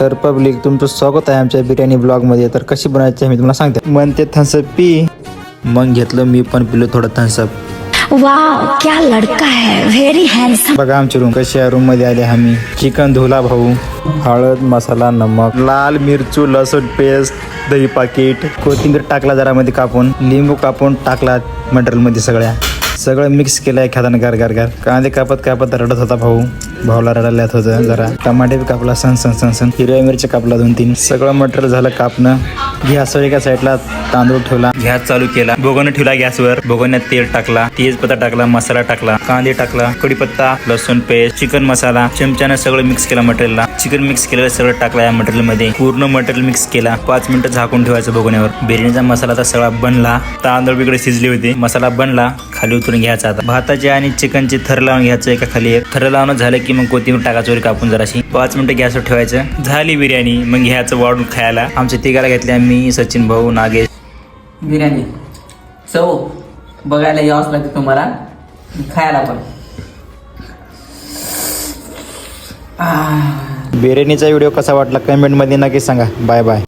तर पब्लिक तुमचं स्वागत आहे आमच्या बिर्याणी ब्लॉगमध्ये. तर कशी बनायची मी तुम्हाला सांगते. मन ते थम्सअप पी. मग घेतलं मी पण पिलो थोडं थम्सअप. वाव क्या लड़का है, व्हेरी हँडसम. बघा आमची रूम कशी आहे. रूम मध्ये आले आम्ही. चिकन धुला भाऊ, हळद मसाला नमक लाल मिरचू लसूण पेस्ट दही पाकिट कोथिंबीर टाकला जरा मध्ये कापून लिंबू कापून टाकला मटेरियल मध्ये सगळं मिक्स केलं एक हाताने गार गार गार. कांदे कापत रडत होता भाऊला रडायला येत होतं जरा. टमाटे बी कापला सण हिरव्या मिरच्या कापला 2-3. सगळं मटेरियल झालं कापणं. गॅसवर एका साईडला तांदूळ ठेवला. गॅस चालू केला. भगोना ठेवला गॅसवर. भगोन्यात तेल टाकला, तेजपत्ता टाकला, मसाला टाकला, कांदे टाकला, कढीपत्ता, लसूण पेस्ट, चिकन मसाला. चमच्यानं सगळं मिक्स केला मटेरियलला. चिकन मिक्स केलेलं सगळं टाकलं या मटेरियल मध्ये. पूर्ण मटेरियल मिक्स केला. 5 मिनिटं झाकून ठेवायचं भगोन्यावर. बिर्याणीचा मसाला तर सगळा बनला. तांदूळ बिकडे शिजले होते. मसाला बनला. खाली उतरून घ्यायचा. आता भाताचे आणि चिकनचे थर लावून घ्यायचं एका खाली एक. थर लावून झालं की मग कोथिंबीर टाकायचं कापून जराशी. 5 मिनिटं गॅसवर ठेवायचं. झाली बिर्याणी. मग घ्यायचं वाढून खायला. आमच्या तिघाला घेतल्या मी, सचिन भाऊ, नागेश. बिर्याणी चव बघायला यावंच लागते तुम्हाला, खायला पण. बिर्याणीचा व्हिडिओ कसा वाटला कमेंट मध्ये नक्की सांगा. Bye bye.